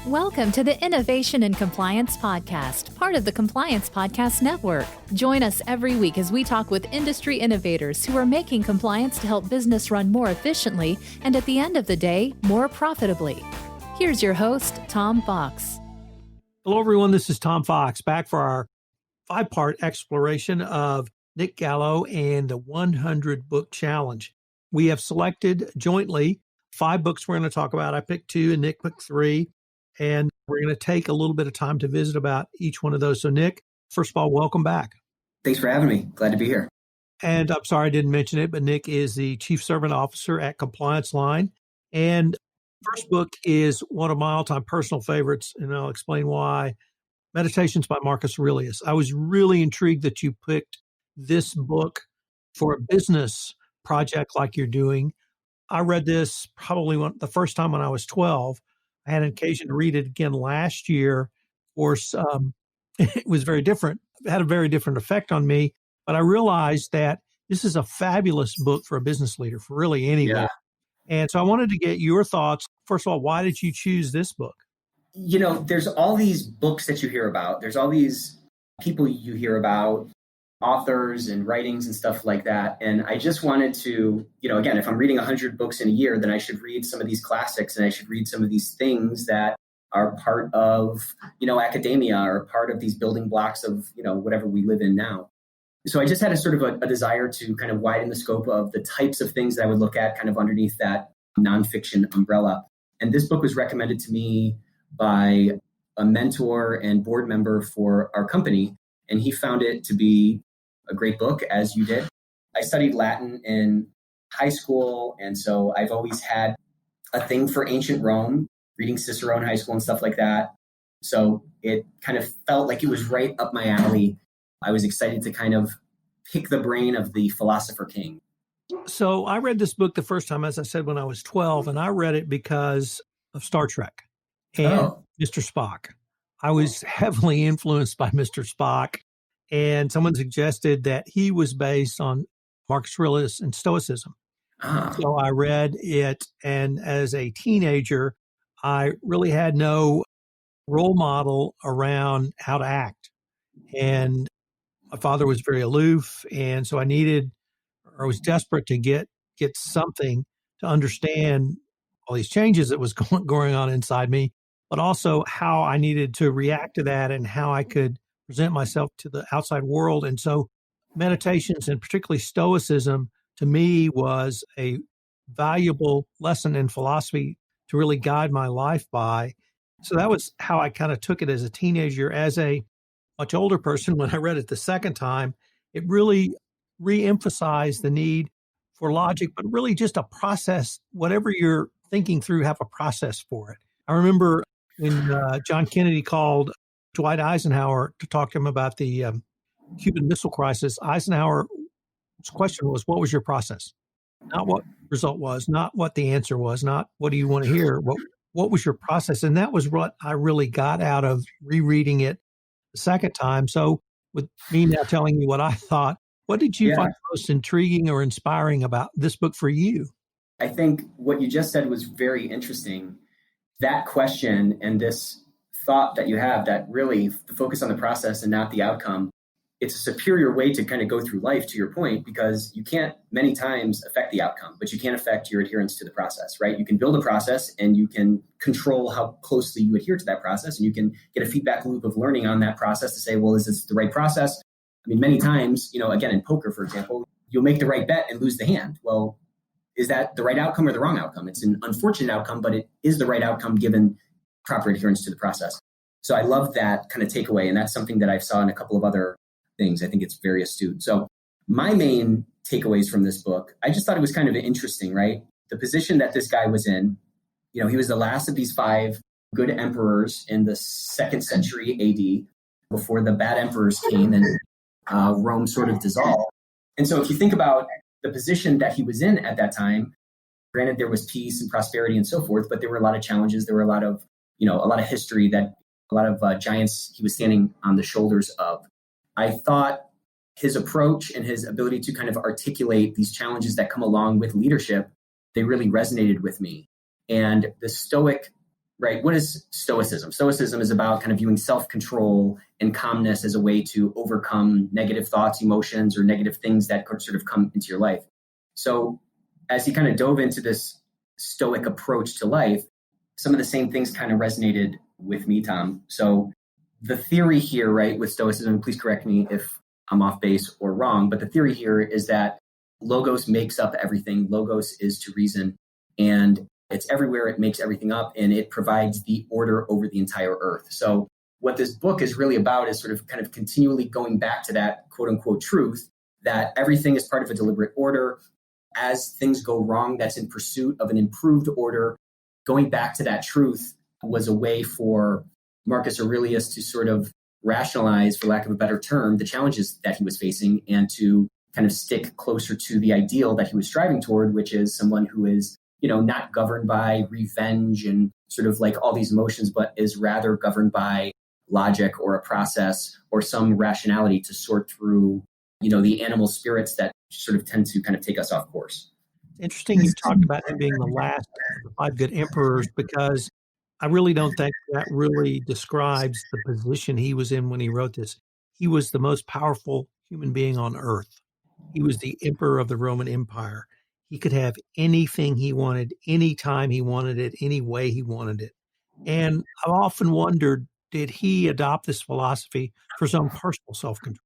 Welcome to the Innovation and Compliance Podcast, part of the Compliance Podcast Network. Join us every week as we talk with industry innovators who are making compliance to help business run more efficiently and at the end of the day, more profitably. Here's your host, Tom Fox. Hello, everyone. This is Tom Fox, back for our 5-part exploration of Nick Gallo and the 100 Book Challenge. We have selected jointly 5 books we're going to talk about. I picked 2 and Nick picked 3. And we're going to take a little bit of time to visit about each one of those. So, Nick, first of all, welcome back. Thanks for having me. Glad to be here. And I'm sorry I didn't mention it, but Nick is the Chief Servant Officer at Compliance Line. And first book is one of my all-time personal favorites, and I'll explain why. Meditations by Marcus Aurelius. I was really intrigued that you picked this book for a business project like you're doing. I read this probably the first time when I was 12. I had an occasion to read it again last year. Of course, it was very different. It had a very different effect on me. But I realized that this is a fabulous book for a business leader, for really anyone. Yeah. And so I wanted to get your thoughts. First of all, why did you choose this book? You know, there's all these books that you hear about. There's all these people you hear about, authors and writings and stuff like that. And I just wanted to, again, if I'm reading 100 books in a year, then I should read some of these classics and I should read some of these things that are part of, academia or part of these building blocks of, whatever we live in now. So I just had a sort of a desire to kind of widen the scope of the types of things that I would look at kind of underneath that nonfiction umbrella. And this book was recommended to me by a mentor and board member for our company. And he found it to be a great book, as you did. I studied Latin in high school, and so I've always had a thing for ancient Rome, reading Cicero in high school and stuff like that. So it kind of felt like it was right up my alley. I was excited to kind of pick the brain of the philosopher king. So I read this book the first time, as I said, when I was 12, and I read it because of Star Trek and Mr. Spock. I was heavily influenced by Mr. Spock. And someone suggested that he was based on Marcus Aurelius and stoicism. So I read it, and as a teenager, I really had no role model around how to act. And my father was very aloof, and so I was desperate to get something to understand all these changes that was going on inside me, but also how I needed to react to that and how I could present myself to the outside world. And so meditations, and particularly stoicism, to me was a valuable lesson in philosophy to really guide my life by. So that was how I kind of took it as a teenager. As a much older person, when I read it the second time, it really re-emphasized the need for logic, but really just a process. Whatever you're thinking through, have a process for it. I remember when John Kennedy called Dwight Eisenhower to talk to him about the Cuban Missile Crisis. Eisenhower's question was, what was your process? Not what the result was, not what the answer was, not what do you want to hear. What was your process? And that was what I really got out of rereading it the second time. So with me now telling you what I thought, what did you find most intriguing or inspiring about this book for you? I think what you just said was very interesting. That question and this thought that you have, that really the focus on the process and not the outcome, it's a superior way to kind of go through life, to your point, because you can't many times affect the outcome, but you can affect your adherence to the process, right? You can build a process and you can control how closely you adhere to that process, and you can get a feedback loop of learning on that process to say, well, is this the right process? I mean, many times, again, in poker, for example, you'll make the right bet and lose the hand. Well, is that the right outcome or the wrong outcome? It's an unfortunate outcome, but it is the right outcome given proper adherence to the process. So I love that kind of takeaway. And that's something that I saw in a couple of other things. I think it's very astute. So my main takeaways from this book, I just thought it was kind of interesting, right? The position that this guy was in, he was the last of these 5 good emperors in the 2nd century AD before the bad emperors came and Rome sort of dissolved. And so if you think about the position that he was in at that time, granted there was peace and prosperity and so forth, but there were a lot of challenges. There were a lot of history that a lot of giants he was standing on the shoulders of. I thought his approach and his ability to kind of articulate these challenges that come along with leadership, they really resonated with me. And the Stoic right? What is stoicism? Stoicism is about kind of viewing self-control and calmness as a way to overcome negative thoughts, emotions, or negative things that could sort of come into your life. So as he kind of dove into this stoic approach to life, some of the same things kind of resonated with me, Tom. So the theory here, right, with stoicism, please correct me if I'm off base or wrong, but the theory here is that logos makes up everything. Logos is to reason, and it's everywhere. It makes everything up, and it provides the order over the entire earth. So what this book is really about is sort of kind of continually going back to that quote unquote truth that everything is part of a deliberate order. As things go wrong, that's in pursuit of an improved order. Going back to that truth was a way for Marcus Aurelius to sort of rationalize, for lack of a better term, the challenges that he was facing and to kind of stick closer to the ideal that he was striving toward, which is someone who is, not governed by revenge and sort of like all these emotions, but is rather governed by logic or a process or some rationality to sort through, the animal spirits that sort of tend to kind of take us off course. Interesting you talked about him being the last of the 5 good emperors, because I really don't think that really describes the position he was in when he wrote this. He was the most powerful human being on earth. He was the emperor of the Roman Empire. He could have anything he wanted, anytime he wanted it, any way he wanted it. And I've often wondered, did he adopt this philosophy for his own personal self-control?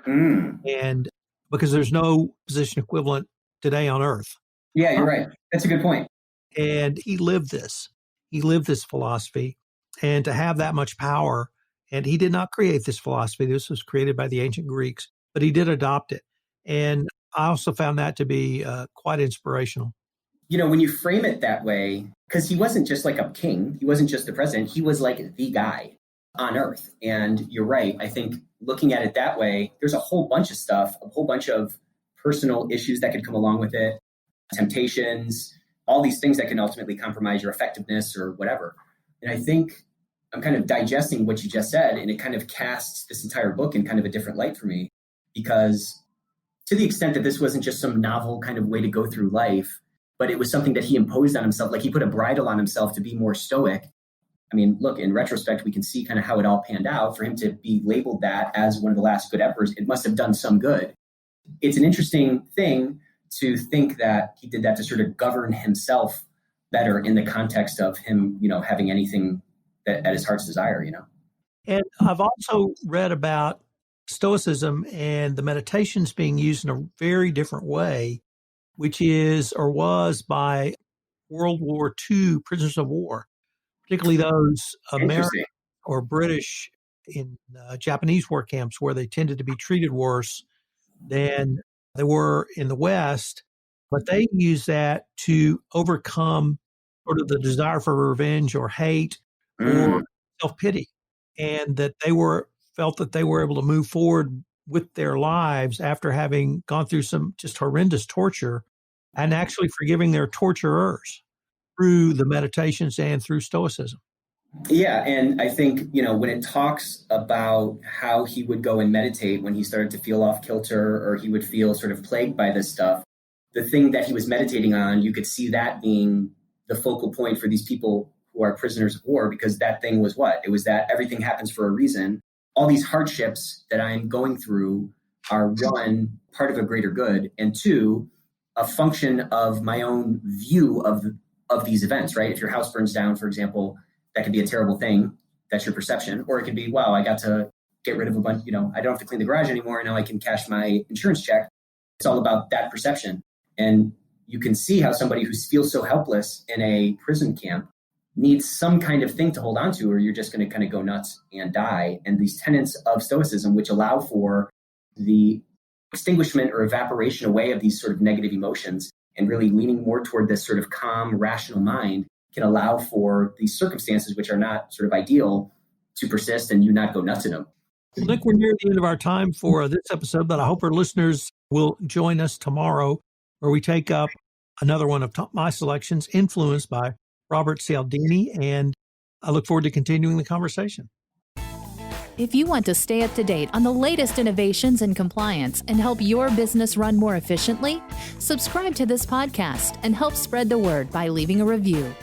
And because there's no position equivalent today on earth. Yeah, you're right. That's a good point. And he lived this. He lived this philosophy. And to have that much power, and he did not create this philosophy. This was created by the ancient Greeks, but he did adopt it. And I also found that to be quite inspirational. When you frame it that way, because he wasn't just like a king, he wasn't just the president, he was like the guy on earth. And you're right. I think looking at it that way, there's a whole bunch of stuff, a whole bunch of personal issues that could come along with it, temptations, all these things that can ultimately compromise your effectiveness or whatever. And I think I'm kind of digesting what you just said, and it kind of casts this entire book in kind of a different light for me, because to the extent that this wasn't just some novel kind of way to go through life, but it was something that he imposed on himself, like he put a bridle on himself to be more stoic. I mean, look, in retrospect, we can see kind of how it all panned out. For him to be labeled that as one of the last good emperors, it must have done some good. It's an interesting thing to think that he did that to sort of govern himself better in the context of him, having anything that at his heart's desire, And I've also read about Stoicism and the meditations being used in a very different way, which is or was by World War II prisoners of war, particularly those American or British in Japanese war camps, where they tended to be treated worse than they were in the West. But they use that to overcome sort of the desire for revenge or hate or self-pity, and that they felt that they were able to move forward with their lives after having gone through some just horrendous torture and actually forgiving their torturers through the meditations and through Stoicism. Yeah. And I think, when it talks about how he would go and meditate when he started to feel off kilter or he would feel sort of plagued by this stuff, the thing that he was meditating on, you could see that being the focal point for these people who are prisoners of war, because that thing was what? It was that everything happens for a reason. All these hardships that I'm going through are, one, part of a greater good, and two, a function of my own view of these events, right? If your house burns down, for example, that could be a terrible thing. That's your perception. Or it could be, wow, I got to get rid of a bunch, I don't have to clean the garage anymore. Now I can cash my insurance check. It's all about that perception. And you can see how somebody who feels so helpless in a prison camp needs some kind of thing to hold on to, or you're just going to kind of go nuts and die. And these tenets of Stoicism, which allow for the extinguishment or evaporation away of these sort of negative emotions and really leaning more toward this sort of calm, rational mind, can allow for these circumstances, which are not sort of ideal, to persist and you not go nuts in them. Well, Nick, we're near the end of our time for this episode, but I hope our listeners will join us tomorrow, where we take up another one of my selections, influenced by Robert Cialdini, and I look forward to continuing the conversation. If you want to stay up to date on the latest innovations in compliance and help your business run more efficiently, subscribe to this podcast and help spread the word by leaving a review.